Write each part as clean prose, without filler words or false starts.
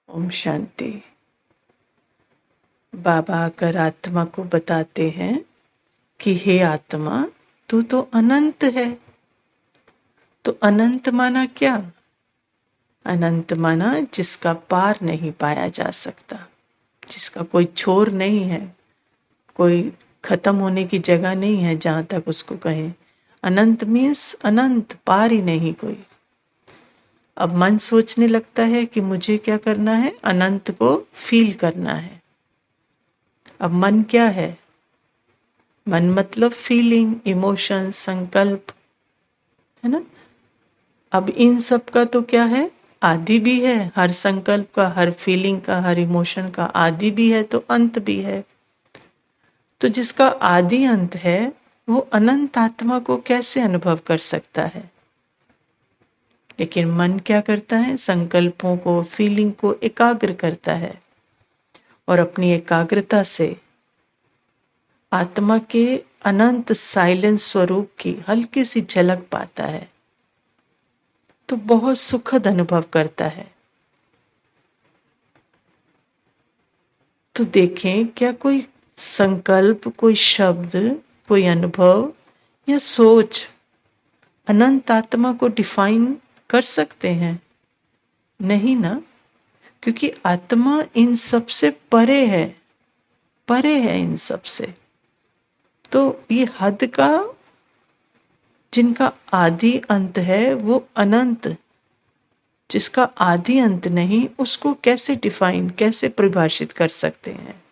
ओम शांति। बाबा आकर आत्मा को बताते हैं कि हे आत्मा, तू तो अनंत है। तो अनंत माना क्या? अनंत माना जिसका पार नहीं पाया जा सकता, जिसका कोई छोर नहीं है, कोई खत्म होने की जगह नहीं है जहां तक उसको कहें। अनंत मीन्स अनंत, पार ही नहीं कोई। अब मन सोचने लगता है कि मुझे क्या करना है, अनंत को फील करना है। अब मन क्या है? मन मतलब फीलिंग, इमोशन, संकल्प, है ना। अब इन सब का तो क्या है, आदि भी है। हर संकल्प का, हर फीलिंग का, हर इमोशन का आदि भी है तो अंत भी है। तो जिसका आदि अंत है वो अनंत आत्मा को कैसे अनुभव कर सकता है? लेकिन मन क्या करता है, संकल्पों को, फीलिंग को एकाग्र करता है और अपनी एकाग्रता से आत्मा के अनंत साइलेंस स्वरूप की हल्की सी झलक पाता है तो बहुत सुखद अनुभव करता है। तो देखें, क्या कोई संकल्प, कोई शब्द, कोई अनुभव या सोच अनंत आत्मा को डिफाइन कर सकते हैं? नहीं ना, क्योंकि आत्मा इन सब से परे है, परे है इन सब से। तो ये हद का, जिनका आदि अंत है वो अनंत, जिसका आदि अंत नहीं, उसको कैसे डिफाइन, कैसे परिभाषित कर सकते हैं?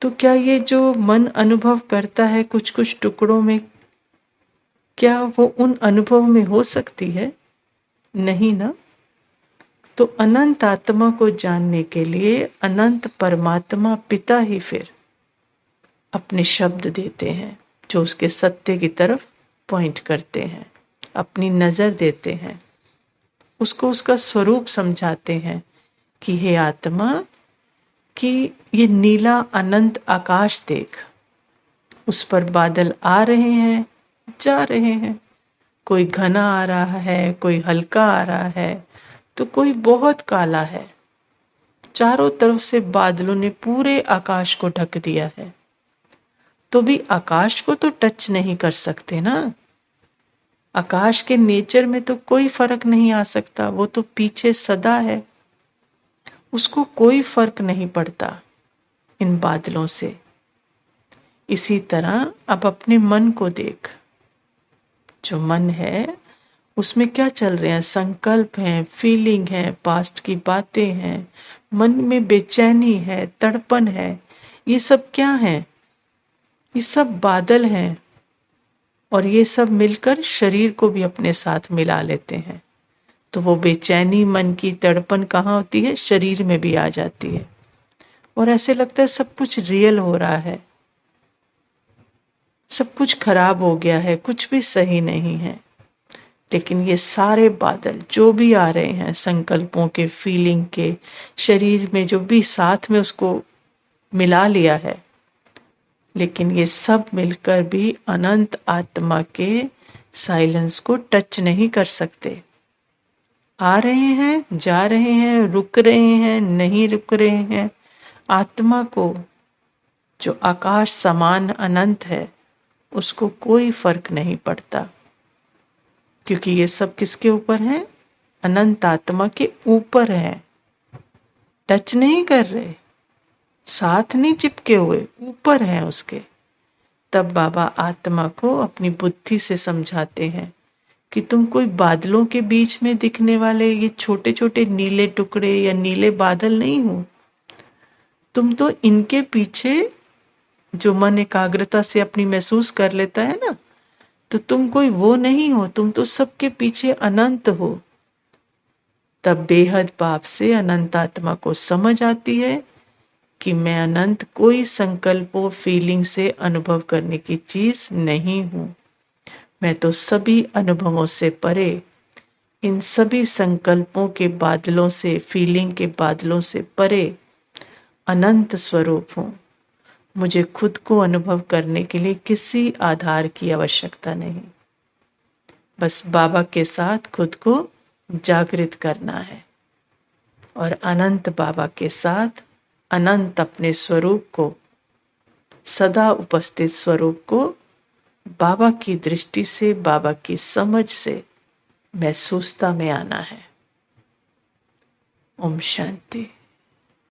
तो क्या ये जो मन अनुभव करता है कुछ कुछ टुकड़ों में, क्या वो उन अनुभव में हो सकती है? नहीं ना। तो अनंत आत्मा को जानने के लिए अनंत परमात्मा पिता ही फिर अपने शब्द देते हैं जो उसके सत्य की तरफ पॉइंट करते हैं, अपनी नजर देते हैं, उसको उसका स्वरूप समझाते हैं कि हे आत्मा, कि ये नीला अनंत आकाश देख, उस पर बादल आ रहे हैं, जा रहे हैं। कोई घना आ रहा है, कोई हल्का आ रहा है, तो कोई बहुत काला है। चारों तरफ से बादलों ने पूरे आकाश को ढक दिया है। तो भी आकाश को तो टच नहीं कर सकते ना। आकाश के नेचर में तो कोई फर्क नहीं आ सकता, वो तो पीछे सदा है, उसको कोई फर्क नहीं पड़ता इन बादलों से। इसी तरह अब अपने मन को देख, जो मन है उसमें क्या चल रहे हैं, संकल्प हैं, फीलिंग है, पास्ट की बातें हैं, मन में बेचैनी है, तड़पन है। ये सब क्या है? ये सब बादल हैं और ये सब मिलकर शरीर को भी अपने साथ मिला लेते हैं। तो वो बेचैनी, मन की तड़पन कहाँ होती है? शरीर में भी आ जाती है और ऐसे लगता है सब कुछ रियल हो रहा है, सब कुछ खराब हो गया है, कुछ भी सही नहीं है। लेकिन ये सारे बादल जो भी आ रहे हैं, संकल्पों के, फीलिंग के, शरीर में जो भी साथ में उसको मिला लिया है, लेकिन ये सब मिलकर भी अनंत आत्मा के साइलेंस को टच नहीं कर सकते। आ रहे हैं, जा रहे हैं, रुक रहे हैं, नहीं रुक रहे हैं, आत्मा को, जो आकाश समान अनंत है, उसको कोई फर्क नहीं पड़ता, क्योंकि ये सब किसके ऊपर है? अनंत आत्मा के ऊपर है। टच नहीं कर रहे, साथ नहीं चिपके हुए, ऊपर है उसके। तब बाबा आत्मा को अपनी बुद्धि से समझाते हैं कि तुम कोई बादलों के बीच में दिखने वाले ये छोटे छोटे नीले टुकड़े या नीले बादल नहीं हो। तुम तो इनके पीछे, जो मन एकाग्रता से अपनी महसूस कर लेता है ना, तो तुम कोई वो नहीं हो, तुम तो सबके पीछे अनंत हो। तब बेहद पाप से अनंत आत्मा को समझ आती है कि मैं अनंत कोई संकल्पों, फीलिंग से अनुभव करने की चीज नहीं हूं। मैं तो सभी अनुभवों से परे, इन सभी संकल्पों के बादलों से, फीलिंग के बादलों से परे अनंत स्वरूप हूं। मुझे खुद को अनुभव करने के लिए किसी आधार की आवश्यकता नहीं। बस बाबा के साथ खुद को जागृत करना है और अनंत बाबा के साथ अनंत अपने स्वरूप को, सदा उपस्थित स्वरूप को बाबा की दृष्टि से, बाबा की समझ से महसूसता में आना है। ओम शांति।